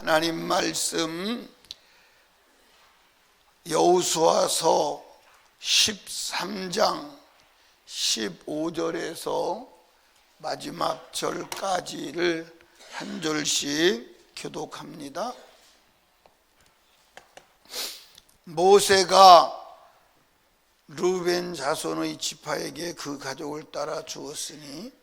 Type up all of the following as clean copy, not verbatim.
하나님 말씀 여호수아서 13장 15절에서 마지막 절까지를 한 절씩 교독합니다. 모세가 르우벤 자손의 지파에게 그 가족을 따라 주었으니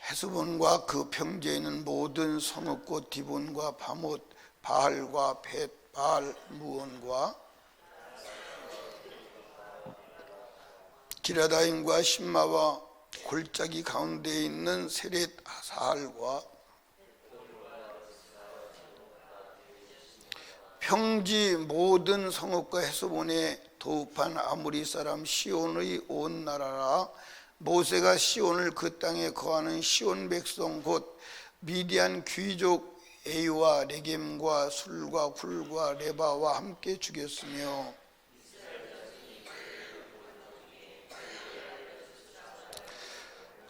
헤스본과 그 평지에 있는 모든 성읍 디본과 바못 바알과 벳 바알 무온과 기라다임과 신마와 골짜기 가운데에 있는 세렛 사할과 평지 모든 성읍과 헤스본에 도읍한 아모리 사람 시온의 온 나라라. 모세가 시온을 그 땅에 거하는 시온 백성 곧 미디안 귀족 에이와 레겜과 술과 굴과 레바와 함께 죽였으며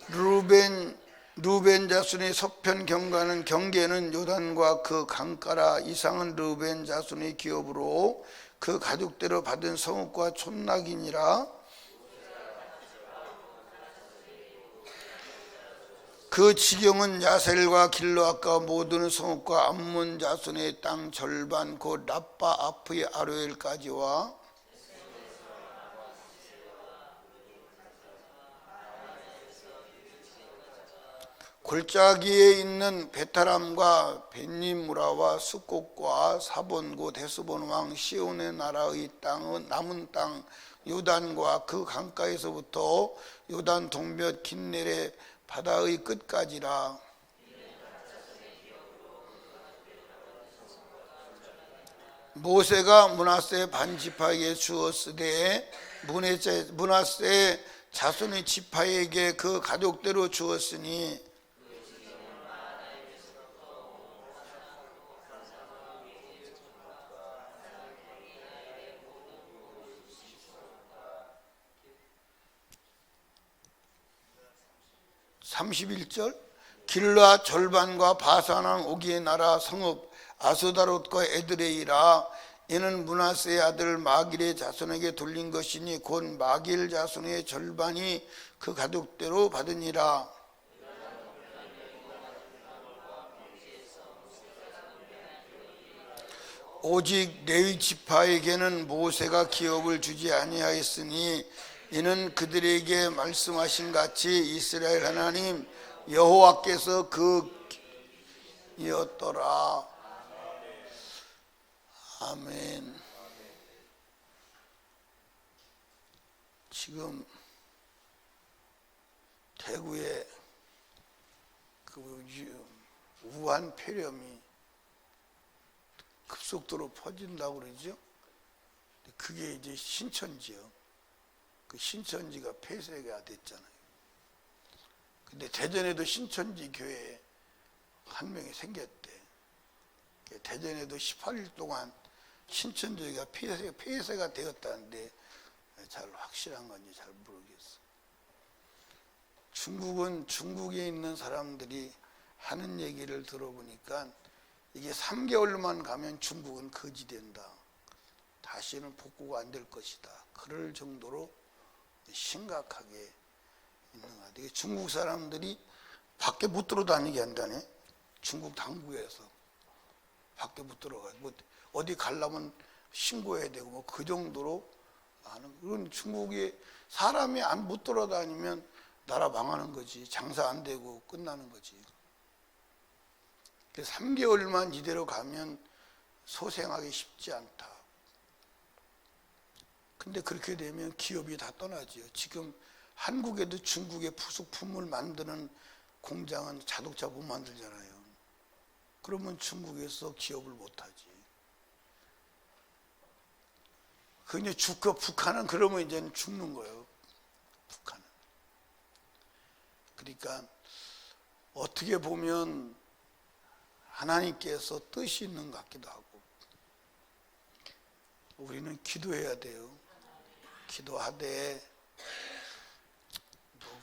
르우벤 자손의 서편 경계는 요단과 그 강가라. 이상은 르우벤 자손의 기업으로 그 가족대로 받은 성읍과 촌락이니라. 그 지경은 야셀과 길르앗과 모든 성읍과 암몬 자손의 땅 절반 곧 라빠 앞의 아로엘까지와 골짜기에 있는 베타람과 벤니무라와 스곡과 사본 곧 헤스본 왕 시온의 나라의 땅은 남은 땅 요단과 그 강가에서부터 요단 동몇 긴네레 바다의 끝까지라. 모세가 므낫세 반지파에게 주었으되 므낫세 자손의 지파에게 그 가족대로 주었으니 (31절) 길르앗 절반과 바산왕 오기의 나라 성읍 아스다롯과 에드레이라. 이는 므낫세의 아들 마길의 자손에게 돌린 것이니 곧 마길 자손의 절반이 그 가족대로 받으니라. 오직 레위 지파에게는 모세가 기업을 주지 아니하였으니 이는 그들에게 말씀하신 같이 이스라엘 하나님 여호와께서 이었더라. 아멘. 지금 대구에 그 우한 폐렴이 급속도로 퍼진다고 그러죠. 그게 이제 신천지요. 그 신천지가 폐쇄가 됐잖아요. 근데 대전에도 신천지 교회에 한 명이 생겼대. 대전에도 18일 동안 신천지가 폐쇄가 되었다는데 잘 확실한 건지 잘 모르겠어. 중국에 있는 사람들이 하는 얘기를 들어보니까 이게 3개월만 가면 중국은 거지된다. 다시는 복구가 안 될 것이다. 그럴 정도로 심각하게 있는 것 같아요. 중국 사람들이 밖에 못 들어다니게 한다네. 중국 당국에서 밖에 못 들어가요. 뭐 어디 가려면 신고해야 되고 뭐 그 정도로 하는. 그런 중국에 사람이 못 돌아다니면 나라 망하는 거지. 장사 안 되고 끝나는 거지. 3개월만 이대로 가면 소생하기 쉽지 않다. 근데 그렇게 되면 기업이 다 떠나지요. 지금 한국에도 중국의 부속품을 만드는 공장은 자동차 못 만들잖아요. 그러면 중국에서 기업을 못하지. 그냥 북한은 그러면 이제는 죽는 거예요. 북한은. 그러니까 어떻게 보면 하나님께서 뜻이 있는 것 같기도 하고 우리는 기도해야 돼요. 기도하되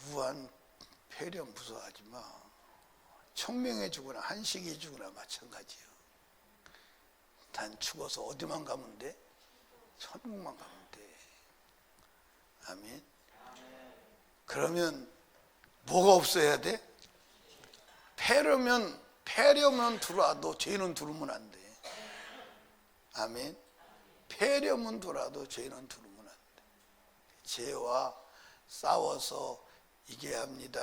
무한 폐렴 무서워하지 마. 청명해 주거나 한식이 주거나 마찬가지요. 단 죽어서 어디만 가면 돼? 천국만 가면 돼. 아멘. 그러면 뭐가 없어야 돼? 폐렴은 들어와도 죄는 두르면 안 돼. 아멘. 폐렴은 들어와도 죄는 두르면 안 돼. 죄와 싸워서 이겨야 합니다.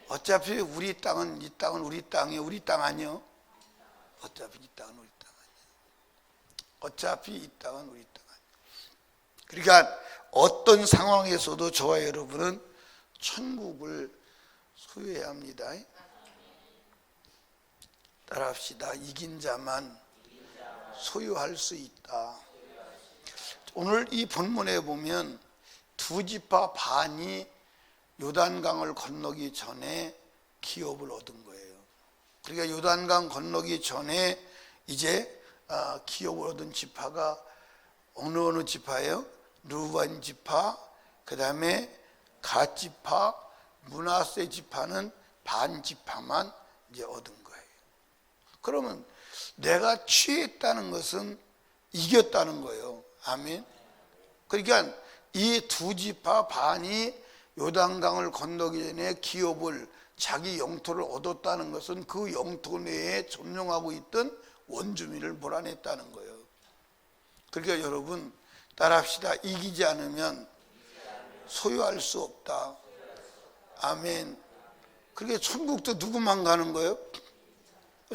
어차피 우리 땅은 이 땅은 우리 땅이에요. 우리 땅 아니요? 어차피 이 땅은 우리 땅 아니에요. 어차피 이 땅은 우리 땅 아니에요. 그러니까 어떤 상황에서도 저와 여러분은 천국을 소유해야 합니다. 따라합시다. 이긴 자만 소유할 수 있다. 오늘 이 본문에 보면 두 지파 반이 요단강을 건너기 전에 기업을 얻은 거예요. 그러니까 요단강 건너기 전에 이제 기업을 얻은 지파가 어느 지파예요? 르우벤 지파, 그 다음에 갓 지파, 므낫세 지파는 반 지파만 이제 얻은 거예요. 그러면 내가 취했다는 것은 이겼다는 거예요. 아멘. 그러니까 이 두 지파 반이 요단강을 건너기 전에 기업을 자기 영토를 얻었다는 것은 그 영토 내에 점령하고 있던 원주민을 몰아냈다는 거예요. 그러니까 여러분 따라합시다. 이기지 않으면 소유할 수 없다. 아멘. 그러니까 천국도 누구만 가는 거예요?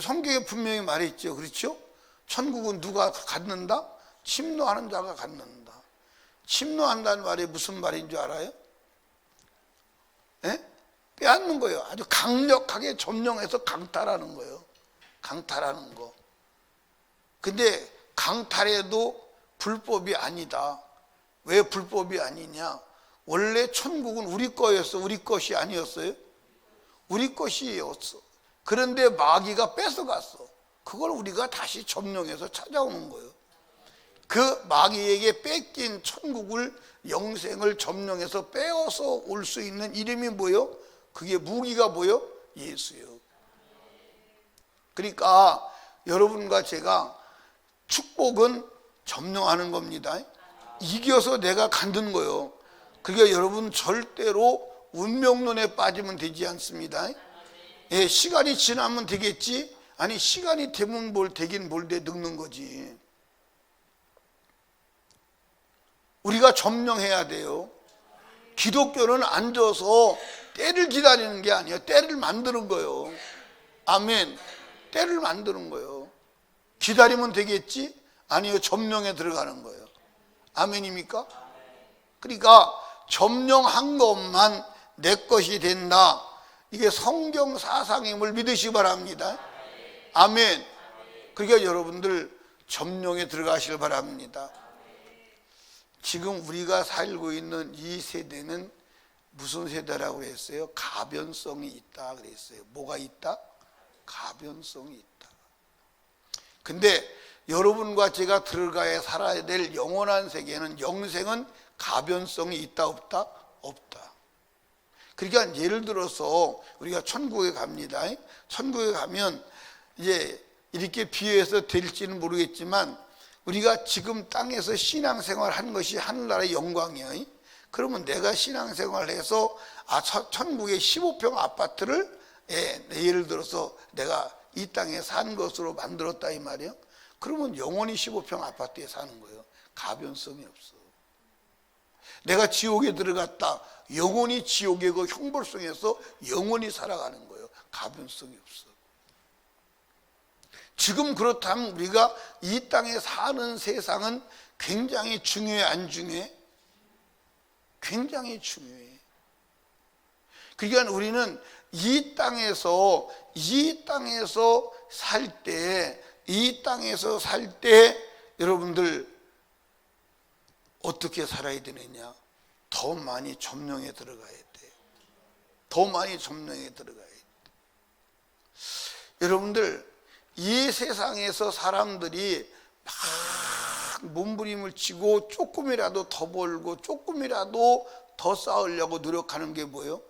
성경에 분명히 말했죠. 그렇죠? 천국은 누가 갖는다? 침노하는 자가 갖는다. 침노한다는 말이 무슨 말인 줄 알아요? 예? 빼앗는 거예요. 아주 강력하게 점령해서 강탈하는 거예요. 강탈하는 거. 근데 강탈해도 불법이 아니다. 왜 불법이 아니냐? 원래 천국은 우리 거였어. 우리 것이 아니었어요? 우리 것이었어. 그런데 마귀가 뺏어갔어. 그걸 우리가 다시 점령해서 찾아오는 거예요. 그 마귀에게 뺏긴 천국을 영생을 점령해서 빼어서 올 수 있는 이름이 뭐요? 그게 무기가 뭐요? 예수요. 그러니까 여러분과 제가 축복은 점령하는 겁니다. 이겨서 내가 갖는 거예요. 그러니까 여러분 절대로 운명론에 빠지면 되지 않습니다. 예, 시간이 지나면 되겠지? 아니 시간이 되면 뭘 되긴 뭘 돼 늙는 거지. 우리가 점령해야 돼요. 기독교는 앉아서 때를 기다리는 게 아니에요. 때를 만드는 거예요. 아멘. 때를 만드는 거예요. 기다리면 되겠지? 아니요. 점령에 들어가는 거예요. 아멘입니까? 그러니까 점령한 것만 내 것이 된다. 이게 성경 사상임을 믿으시기 바랍니다. 아멘. 그러니까 여러분들 점령에 들어가시길 바랍니다. 지금 우리가 살고 있는 이 세대는 무슨 세대라고 했어요? 가변성이 있다 그랬어요. 뭐가 있다? 가변성이 있다. 근데 여러분과 제가 들어가야 살아야 될 영원한 세계는 영생은 가변성이 있다 없다? 없다. 그러니까 예를 들어서 우리가 천국에 갑니다. 천국에 가면 이제 이렇게 비유해서 될지는 모르겠지만 우리가 지금 땅에서 신앙생활 한 것이 하늘나라의 영광이에요. 그러면 내가 신앙생활을 해서 천국의 15평 아파트를 예를 들어서 내가 이 땅에 산 것으로 만들었다 이 말이에요. 그러면 영원히 15평 아파트에 사는 거예요. 가변성이 없어. 내가 지옥에 들어갔다. 영원히 지옥의 그 형벌성에서 영원히 살아가는 거예요. 가변성이 없어. 지금 그렇다면 우리가 이 땅에 사는 세상은 굉장히 중요해 안 중요해? 굉장히 중요해. 그러니까 우리는 이 땅에서 살 때 여러분들 어떻게 살아야 되느냐? 더 많이 점령에 들어가야 돼. 더 많이 점령에 들어가야 돼. 여러분들 이 세상에서 사람들이 막 몸부림을 치고 조금이라도 더 벌고 조금이라도 더 쌓으려고 노력하는 게 뭐예요?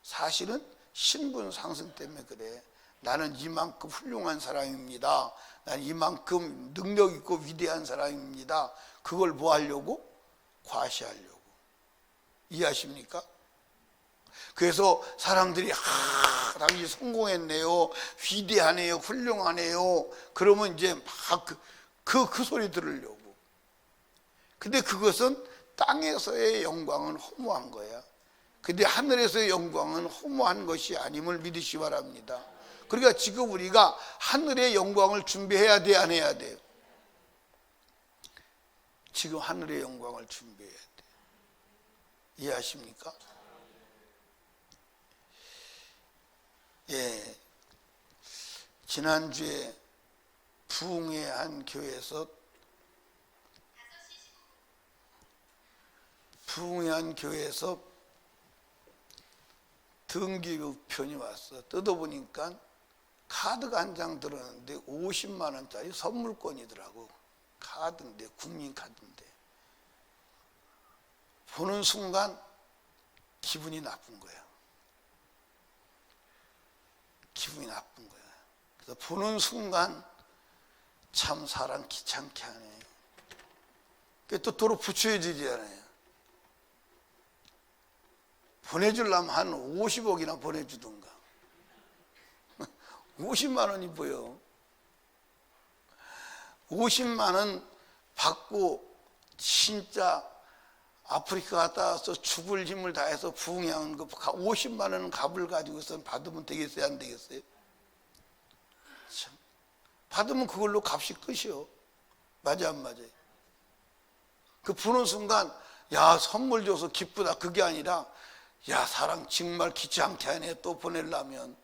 사실은 신분 상승 때문에 그래. 나는 이만큼 훌륭한 사람입니다. 나는 이만큼 능력 있고 위대한 사람입니다. 그걸 뭐 하려고? 과시하려고. 이해하십니까? 그래서 사람들이 당신이 성공했네요, 위대하네요, 훌륭하네요. 그러면 이제 막 그 소리 들으려고. 근데 그것은 땅에서의 영광은 허무한 거야. 근데 하늘에서의 영광은 허무한 것이 아님을 믿으시 바랍니다. 그러니까 지금 우리가 하늘의 영광을 준비해야 돼, 안 해야 돼요? 지금 하늘의 영광을 준비해야 돼. 이해하십니까? 예, 지난주에 부흥의 한 교회에서 등기우편이 왔어. 뜯어보니까 카드가 한 장 들었는데 50만 원짜리 선물권이더라고. 카드인데, 국민카드인데. 보는 순간 기분이 나쁜 거야. 기분이 나쁜 거야. 그래서 보는 순간 참 사람 귀찮게 하네. 또 도로 붙여야 되잖아요. 보내주려면 한 50억이나 보내주던가. 50만 원이 뭐요? 50만 원 받고 진짜 아프리카 갔다 와서 죽을 힘을 다해서 부흥하는 거 50만 원 값을 가지고서 받으면 되겠어요, 안 되겠어요? 참. 받으면 그걸로 값이 끝이요. 맞아, 안 맞아요? 그 보는 순간 야, 선물 줘서 기쁘다, 그게 아니라 야, 사람 정말 귀찮게 하네, 또 보내려면.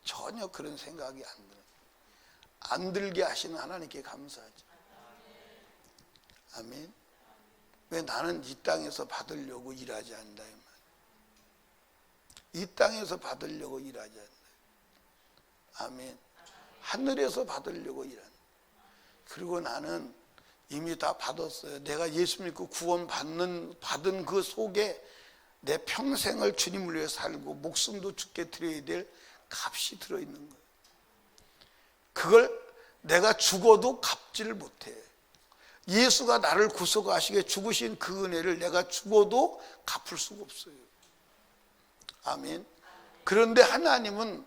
전혀 그런 생각이 안 들어요. 안 들게 하시는 하나님께 감사하죠. 아멘. 왜 나는 이 땅에서 받으려고 일하지 않는다, 이 말. 이 땅에서 받으려고 일하지 않는다. 아멘. 하늘에서 받으려고 일한다. 그리고 나는 이미 다 받았어요. 내가 예수 믿고 구원 받은 그 속에 내 평생을 주님을 위해 살고 목숨도 주께 드려야 될 값이 들어있는 거예요. 그걸 내가 죽어도 갚지를 못해. 예수가 나를 구속하시게 죽으신 그 은혜를 내가 죽어도 갚을 수가 없어요. 아멘. 그런데 하나님은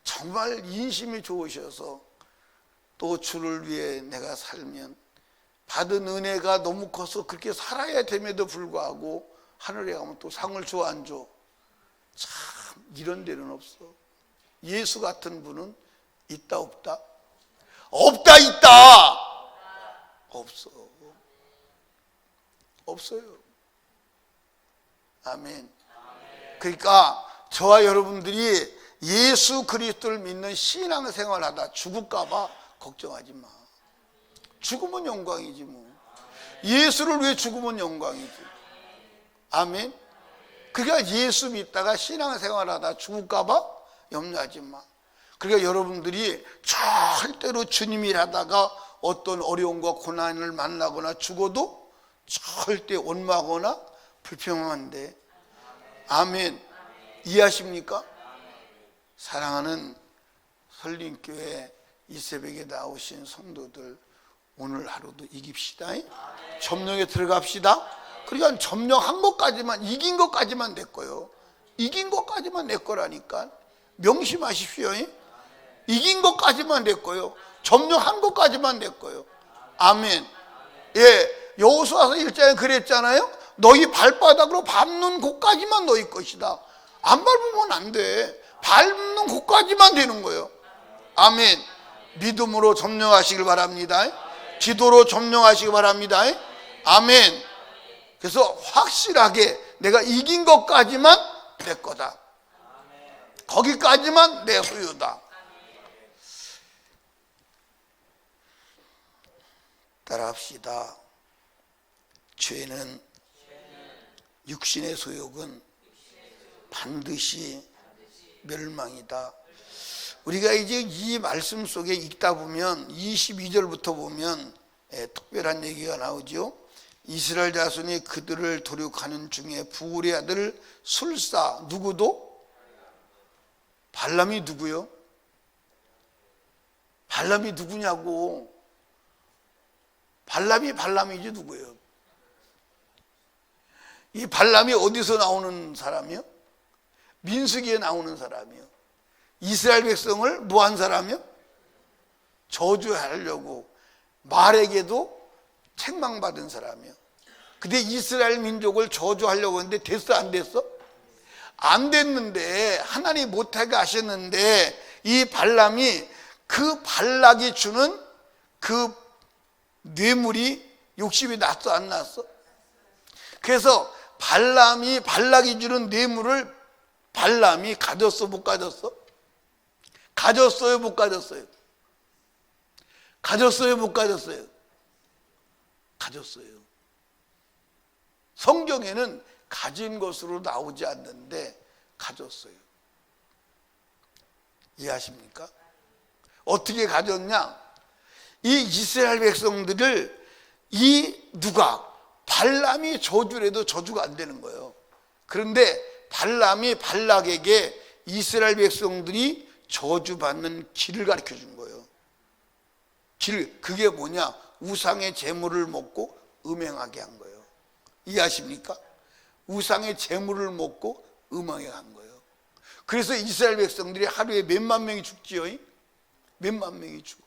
정말 인심이 좋으셔서 또 주를 위해 내가 살면 받은 은혜가 너무 커서 그렇게 살아야 됨에도 불구하고 하늘에 가면 또 상을 줘, 안 줘? 참 이런 데는 없어. 예수 같은 분은 있다, 없다? 없다, 있다. 없어. 없어요. 아멘. 그러니까 저와 여러분들이 예수 그리스도를 믿는 신앙생활하다 죽을까 봐 걱정하지 마. 죽으면 영광이지 뭐. 예수를 위해 죽으면 영광이지. 아멘. 그러니까 예수 믿다가 신앙생활하다 죽을까 봐 염려하지 마. 그러니까 여러분들이 절대로 주님 일하다가 어떤 어려움과 고난을 만나거나 죽어도 절대 원망하거나 불평하면 안 돼. 아멘. 이해하십니까? 사랑하는 설림교회 이 새벽에 나오신 성도들, 오늘 하루도 이깁시다. 점령에 들어갑시다. 그러니까 점령한 것까지만, 이긴 것까지만 내 거요. 이긴 것까지만 내 거라니까. 명심하십시오. 이긴 것까지만 내 거요. 점령한 것까지만 내 거요. 아멘. 예, 여호수아서 1장에 그랬잖아요. 너희 발바닥으로 밟는 곳까지만 너희 것이다. 안 밟으면 안 돼. 밟는 곳까지만 되는 거예요. 아멘. 믿음으로 점령하시길 바랍니다. 기도로 점령하시기 바랍니다. 아멘. 그래서 확실하게 내가 이긴 것까지만 내 거다. 거기까지만 내 소유다. 따라합시다. 죄는, 육신의 소욕은 반드시 멸망이다. 우리가 이제 이 말씀 속에 읽다 보면 22절부터 보면 특별한 얘기가 나오죠. 이스라엘 자손이 그들을 도륙하는 중에 부울의 아들 술사, 누구도? 발람이 누구요? 발람이 누구냐고. 발람이지 누구예요? 이 발람이 어디서 나오는 사람이요? 민수기에 나오는 사람이요. 이스라엘 백성을 뭐 한 사람이요? 저주하려고 말에게도 책망받은 사람이요. 근데 이스라엘 민족을 저주하려고 했는데 됐어 안 됐어? 안 됐는데 하나님 못하게 하셨는데 이 발람이 그 발락이 주는 그 뇌물이 욕심이 났어 안 났어? 그래서 발락이 주는 뇌물을 발람이 가졌어 못 가졌어? 가졌어요 못 가졌어요? 가졌어요 못 가졌어요? 가졌어요. 성경에는 가진 것으로 나오지 않는데 가졌어요. 이해하십니까? 어떻게 가졌냐? 이 이스라엘 백성들을 발람이 저주를 해도 저주가 안 되는 거예요. 그런데 발람이 발락에게 이스라엘 백성들이 저주받는 길을 가르쳐 준 거예요. 그게 뭐냐? 우상의 재물을 먹고 음행하게 한 거예요. 이해하십니까? 우상의 재물을 먹고 음행하게 한 거예요. 그래서 이스라엘 백성들이 하루에 몇만 명이 죽지요? 몇만 명이 죽어요.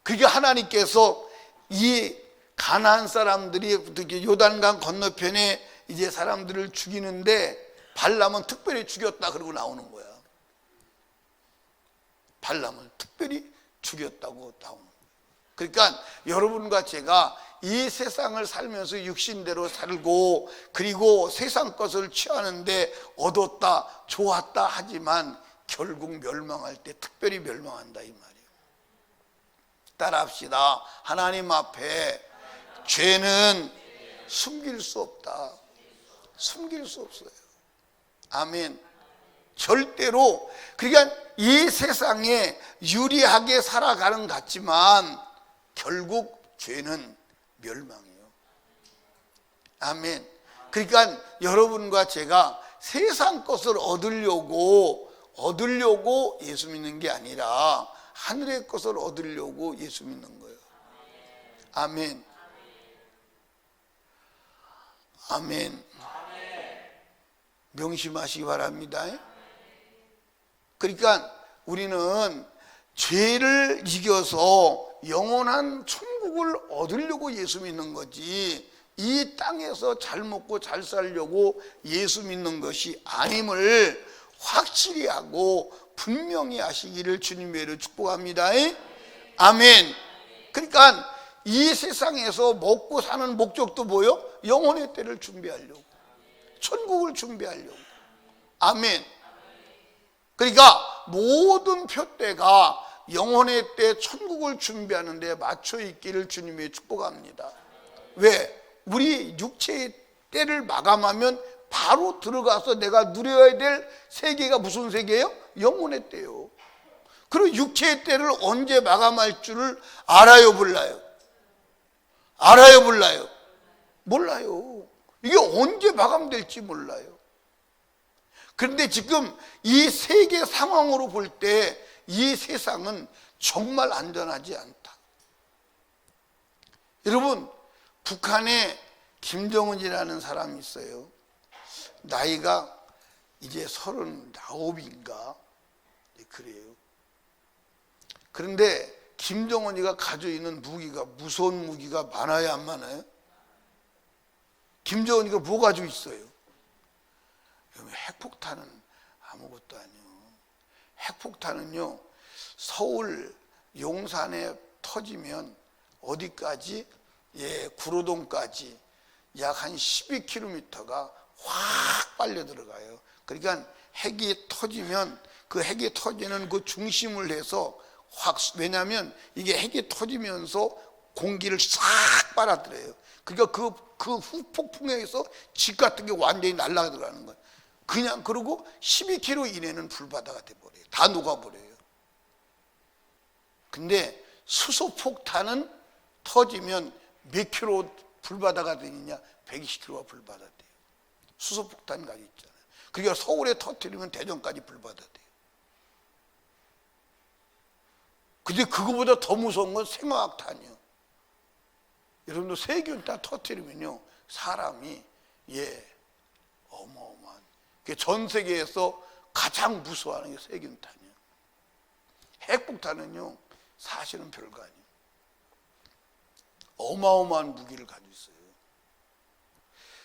그게 하나님께서 이 가나안 사람들이 요단강 건너편에 이제 사람들을 죽이는데 발람은 특별히 죽였다 그러고 나오는 거야. 발람을 특별히 죽였다고 나오는 거예요. 그러니까 여러분과 제가 이 세상을 살면서 육신대로 살고 그리고 세상 것을 취하는데 얻었다 좋았다 하지만 결국 멸망할 때 특별히 멸망한다 이 말이에요. 따라합시다. 하나님 앞에 죄는 숨길 수 없다. 숨길 수 없어요. 아멘. 절대로. 그러니까 이 세상에 유리하게 살아가는 것 같지만 결국 죄는 멸망이에요. 아멘. 그러니까 여러분과 제가 세상 것을 얻으려고 예수 믿는 게 아니라 하늘의 것을 얻으려고 예수 믿는 거예요. 아멘. 아멘. 명심하시기 바랍니다. 그러니까 우리는 죄를 이겨서 영원한 천국을 얻으려고 예수 믿는 거지 이 땅에서 잘 먹고 잘 살려고 예수 믿는 것이 아님을 확실히 하고 분명히 하시기를 주님의 이름으로 축복합니다. 아멘. 그러니까 이 세상에서 먹고 사는 목적도 뭐요? 영혼의 때를 준비하려고, 천국을 준비하려고. 아멘. 그러니까 모든 표대가 영혼의 때 천국을 준비하는 데 맞춰 있기를 주님의 축복합니다. 왜? 우리 육체의 때를 마감하면 바로 들어가서 내가 누려야 될 세계가 무슨 세계예요? 영혼의 때요. 그리고 육체의 때를 언제 마감할 줄을 알아요, 몰라요? 알아요, 몰라요? 몰라요. 이게 언제 마감될지 몰라요. 그런데 지금 이 세계 상황으로 볼 때 이 세상은 정말 안전하지 않다. 여러분, 북한에 김정은이라는 사람이 있어요. 나이가 이제 39인가 그래요. 그런데 김정은이가 가지고 있는 무기가 무서운 무기가 많아요, 안 많아요? 김정은이가 뭐 가지고 있어요? 핵폭탄은 아무것도 아니에요. 핵폭탄은요, 서울 용산에 터지면 어디까지? 구로동까지 약 한 12km가 확 빨려 들어가요. 그러니까 핵이 터지면 그 핵이 터지는 그 중심을 해서 확, 왜냐하면 이게 핵이 터지면서 공기를 싹 빨아들여요. 그러니까 그 후폭풍에 의해서 집 같은 게 완전히 날아가 들어가는 거예요. 그냥 그러고 12km 이내는 불바다가 돼버려요. 다 녹아버려요. 근데 수소폭탄은 터지면 몇 킬로 불바다가 되느냐? 120킬로가 불바다 돼요. 수소폭탄 가지고 있잖아요. 그러니까 서울에 터뜨리면 대전까지 불바다 돼요. 근데 그거보다 더 무서운 건 생화학탄이요. 여러분들 세균탄 터뜨리면요, 사람이 어마어마한, 전 세계에서 가장 무서워하는 게 세균탄이에요. 핵폭탄은요, 사실은 별거 아니에요. 어마어마한 무기를 가지고 있어요.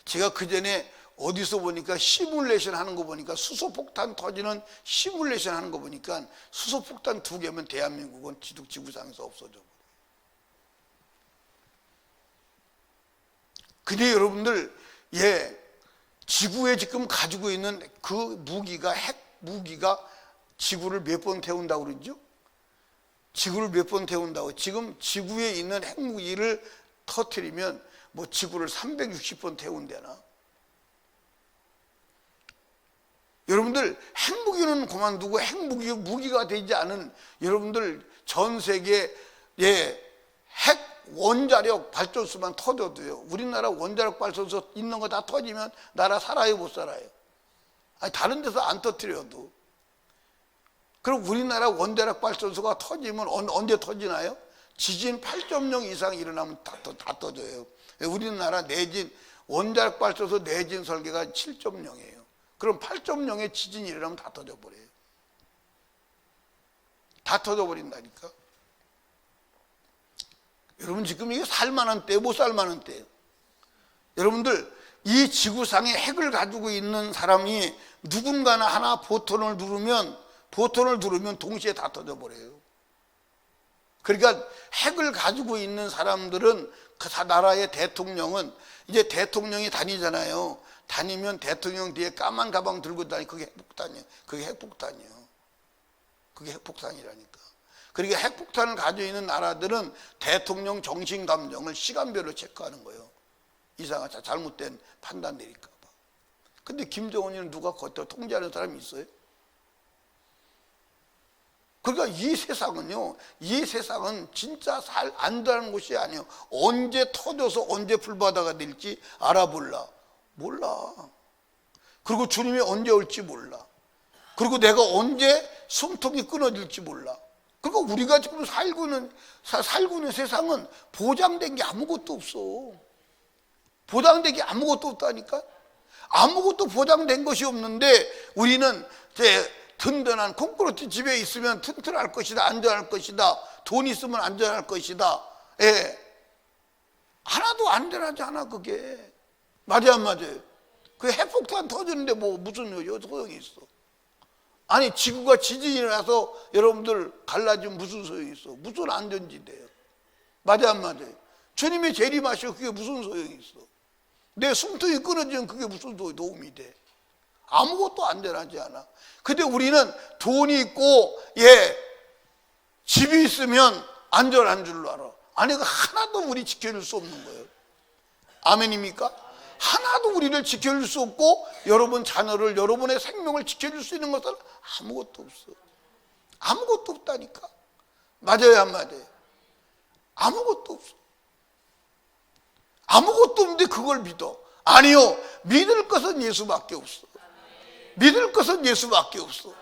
제가 그전에 어디서 보니까 시뮬레이션 하는 거 보니까, 수소폭탄 터지는 시뮬레이션 하는 거 보니까 수소폭탄 2개면 대한민국은 지구상에서 없어져 버려요. 근데 여러분들, 지구에 지금 가지고 있는 그 무기가, 핵 무기가 지구를 몇 번 태운다고 그러죠? 지구를 몇 번 태운다고. 지금 지구에 있는 핵무기를 터뜨리면 뭐 지구를 360번 태운대나? 여러분들, 핵무기는 그만두고 핵무기가 되지 않은 여러분들 전 세계에 핵 원자력 발전소만 터져도요, 우리나라 원자력 발전소 있는 거 다 터지면 나라 살아요, 못 살아요? 아니, 다른 데서 안 터뜨려도. 그럼 우리나라 원자력 발전소가 터지면 언제 터지나요? 지진 8.0 이상 일어나면 다 터져요. 우리나라 내진, 원자력 발전소 내진 설계가 7.0이에요. 그럼 8.0의 지진이 일어나면 다 터져버려요. 다 터져버린다니까. 여러분, 지금 이게 살만한 때, 못 살만한 때예요. 여러분들, 이 지구상에 핵을 가지고 있는 사람이 누군가나 하나 버튼을 누르면 동시에 다 터져버려요. 그러니까 핵을 가지고 있는 사람들은, 그 나라의 대통령은, 이제 대통령이 다니잖아요. 다니면 대통령 뒤에 까만 가방 들고 다니고, 그게 핵폭탄이에요. 그게 핵폭탄이에요. 그게 핵폭탄이라니까. 그러니까 핵폭탄을 가지고 있는 나라들은 대통령 정신감정을 시간별로 체크하는 거예요. 이상한 잘못된 판단 내릴까 봐. 근데 김정은이는 누가 겉으로 통제하는 사람이 있어요? 그러니까 이 세상은 진짜 안다는 곳이 아니에요. 언제 터져서 언제 불바다가 될지 몰라. 그리고 주님이 언제 올지 몰라. 그리고 내가 언제 숨통이 끊어질지 몰라. 그러니까 우리가 지금 살고 있는 세상은 보장된 게 아무것도 없어. 보장된 게 아무것도 없다니까. 아무것도 보장된 것이 없는데 우리는 든든한 콘크리트 집에 있으면 튼튼할 것이다, 안전할 것이다, 돈 있으면 안전할 것이다. 하나도 안전하지 않아, 그게. 맞아요, 안 맞아요? 그 핵폭탄 터지는데 뭐 무슨 소용이 있어? 아니, 지구가 지진이 일어나서 여러분들 갈라지면 무슨 소용이 있어? 무슨 안전지대예요? 맞아요, 안 맞아요? 주님이 재림하시고 그게 무슨 소용이 있어? 내 숨통이 끊어지면 그게 무슨 도움이 돼? 아무것도 안전하지 않아. 근데 우리는 돈이 있고 집이 있으면 안전한 줄로 알아. 아니, 그 하나도 우리 지켜줄 수 없는 거예요. 아멘입니까? 하나도 우리를 지켜줄 수 없고, 여러분 자녀를, 여러분의 생명을 지켜줄 수 있는 것은 아무것도 없어. 아무것도 없다니까. 맞아요, 안 맞아요? 아무것도 없어. 아무것도 없는데 그걸 믿어. 아니요, 믿을 것은 예수밖에 없어. 믿을 것은 예수밖에 없어.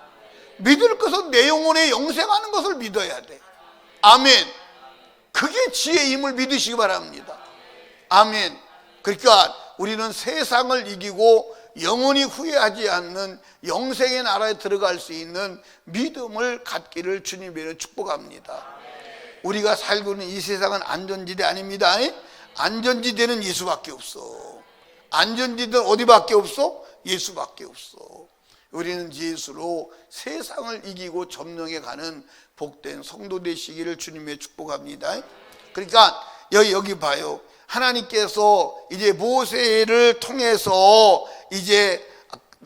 믿을 것은 내 영혼에 영생하는 것을 믿어야 돼. 아멘. 그게 지혜의 힘을 믿으시기 바랍니다. 아멘. 그러니까 우리는 세상을 이기고 영원히 후회하지 않는 영생의 나라에 들어갈 수 있는 믿음을 갖기를 주님의 축복합니다. 우리가 살고 있는 이 세상은 안전지대 아닙니다. 안전지대는 예수밖에 없어. 안전지대는 어디밖에 없어? 예수밖에 없어. 우리는 예수로 세상을 이기고 점령해 가는 복된 성도 되시기를 주님의 축복합니다. 그러니까 여기 봐요. 하나님께서 이제 모세를 통해서 이제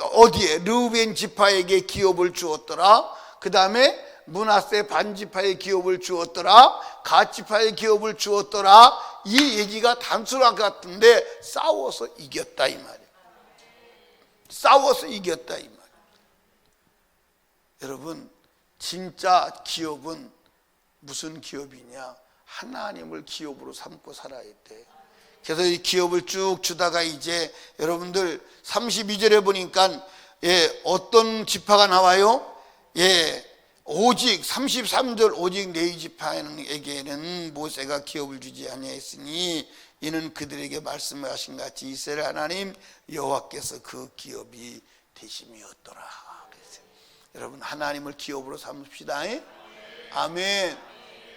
어디에 르우벤 지파에게 기업을 주었더라. 그 다음에 므낫세 반지파의 기업을 주었더라. 갓 지파의 기업을 주었더라. 이 얘기가 단순한 것 같은데 싸워서 이겼다 이 말이에요. 싸워서 이겼다 이 말이에요. 여러분, 진짜 기업은 무슨 기업이냐? 하나님을 기업으로 삼고 살아야 돼. 그래서 이 기업을 쭉 주다가 이제 여러분들 32절에 보니까 어떤 지파가 나와요? 오직 33절 오직 네 지파에게는 모세가 기업을 주지 아니하였으니 이는 그들에게 말씀하신 같이 이스라엘 하나님 여호와께서 그 기업이 되심이었더라. 여러분 하나님을 기업으로 삼읍시다. 아멘.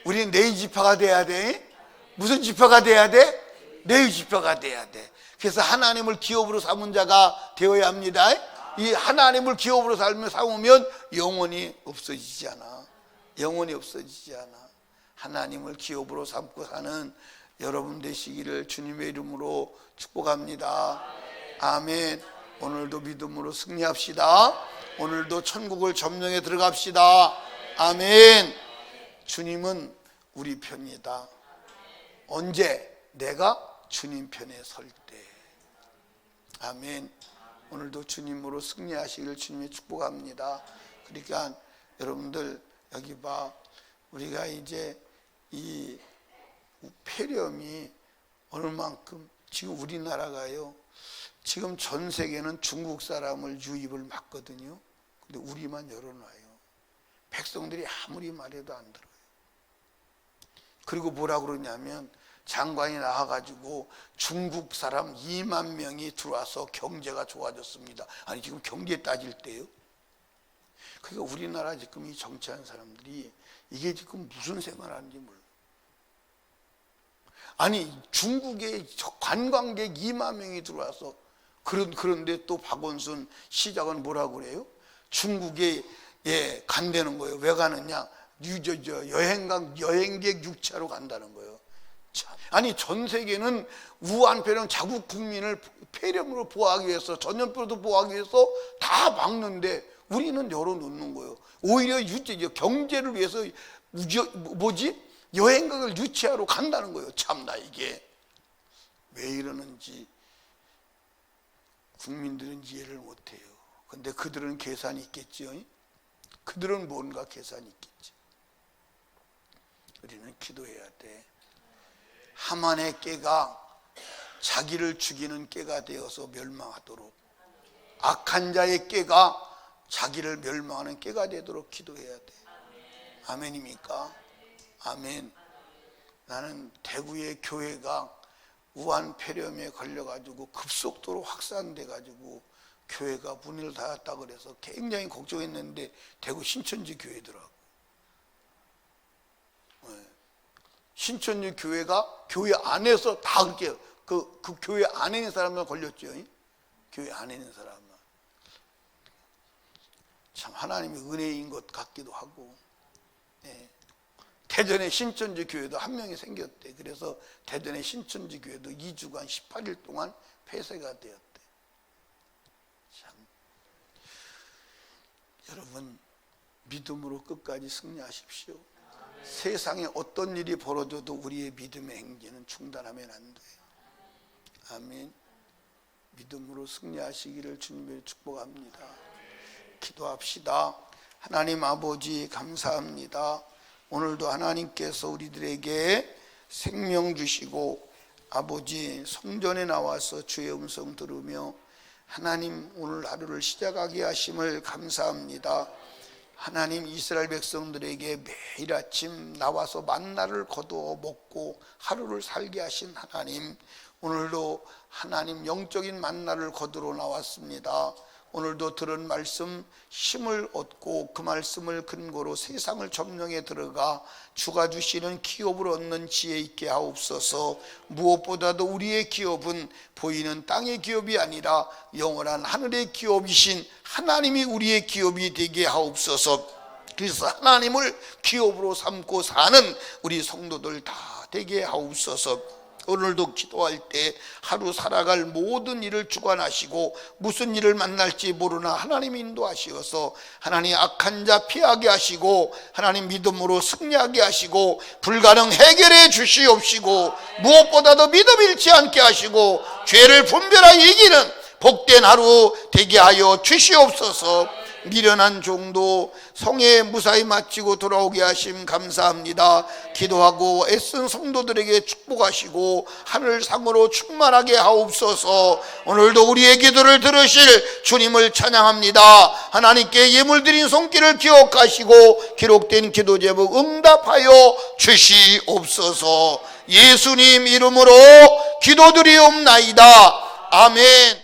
우리는 네 지파가 돼야 돼. 무슨 지파가 돼야 돼? 네 지파가 돼야 돼. 그래서 하나님을 기업으로 삼은 자가 되어야 합니다. 이 하나님을 기업으로 삼으면 영원히 없어지지 않아. 영원히 없어지지 않아. 하나님을 기업으로 삼고 사는 여러분 되시기를 주님의 이름으로 축복합니다. 아멘. 오늘도 믿음으로 승리합시다. 오늘도 천국을 점령해 들어갑시다. 아멘. 주님은 우리 편이다. 언제? 내가 주님 편에 설 때. 아멘. 오늘도 주님으로 승리하시기를 주님의 축복합니다. 그러니까 여러분들 여기 봐. 우리가 이제 이 폐렴이 얼만큼 지금 우리나라가요. 지금 전 세계는 중국 사람을 유입을 막거든요. 근데 우리만 열어놔요. 백성들이 아무리 말해도 안 들어요. 그리고 뭐라 그러냐면 장관이 나와가지고 중국 사람 2만 명이 들어와서 경제가 좋아졌습니다. 아니 지금 경제 따질 때요. 그러니까 우리나라 지금 이 정치하는 사람들이 이게 지금 무슨 생활하는지 몰라. 아니 중국에 관광객 2만 명이 들어와서 그런데 또 박원순 시장은 뭐라고 그래요? 중국에 간다는 거예요. 왜 가느냐? 여행객 6차로 간다는 거예요. 아니 전 세계는 우한 폐렴 자국 국민을 폐렴으로 보호하기 위해서 전염병도 보호하기 위해서 다 막는데 우리는 열어놓는 거예요. 오히려 경제를 위해서 여행객을 유치하러 간다는 거예요. 참나 이게 왜 이러는지 국민들은 이해를 못해요. 근데 그들은 계산이 있겠죠. 그들은 뭔가 계산이 있겠죠. 우리는 기도해야 돼. 하만의 깨가 자기를 죽이는 깨가 되어서 멸망하도록, 악한 자의 깨가 자기를 멸망하는 깨가 되도록 기도해야 돼. 아멘입니까? 아멘. 나는 대구의 교회가 우한 폐렴에 걸려가지고 급속도로 확산돼가지고 교회가 문을 닫았다 그래서 굉장히 걱정했는데 대구 신천지 교회더라고. 신천지 교회가 교회 안에서 다 그렇게 그 교회 안에 있는 사람만 걸렸죠. 교회 안에 있는 사람만. 참 하나님의 은혜인 것 같기도 하고. 대전의 신천지 교회도 한 명이 생겼대. 그래서 대전의 신천지 교회도 2주간 18일 동안 폐쇄가 되었대. 참 여러분 믿음으로 끝까지 승리하십시오. 세상에 어떤 일이 벌어져도 우리의 믿음의 행진은 중단하면 안 돼요. 아멘. 믿음으로 승리하시기를 주님의 축복합니다. 기도합시다. 하나님 아버지 감사합니다. 오늘도 하나님께서 우리들에게 생명 주시고 아버지 성전에 나와서 주의 음성 들으며 하나님 오늘 하루를 시작하게 하심을 감사합니다. 하나님 이스라엘 백성들에게 매일 아침 나와서 만나를 거두어 먹고 하루를 살게 하신 하나님, 오늘도 하나님 영적인 만나를 거두러 나왔습니다. 오늘도 들은 말씀 힘을 얻고 그 말씀을 근거로 세상을 점령해 들어가 주가 주시는 기업을 얻는 지혜 있게 하옵소서. 무엇보다도 우리의 기업은 보이는 땅의 기업이 아니라 영원한 하늘의 기업이신 하나님이 우리의 기업이 되게 하옵소서. 그래서 하나님을 기업으로 삼고 사는 우리 성도들 다 되게 하옵소서. 오늘도 기도할 때 하루 살아갈 모든 일을 주관하시고 무슨 일을 만날지 모르나 하나님 인도하시어서 하나님 악한 자 피하게 하시고 하나님 믿음으로 승리하게 하시고 불가능 해결해 주시옵시고 무엇보다도 믿음 잃지 않게 하시고 죄를 분별하여 이기는 복된 하루 되게 하여 주시옵소서. 미련한 종도 성에 무사히 마치고 돌아오게 하심 감사합니다. 기도하고 애쓴 성도들에게 축복하시고 하늘상으로 충만하게 하옵소서. 오늘도 우리의 기도를 들으실 주님을 찬양합니다. 하나님께 예물드린 손길을 기억하시고 기록된 기도 제목 응답하여 주시옵소서. 예수님 이름으로 기도드리옵나이다. 아멘.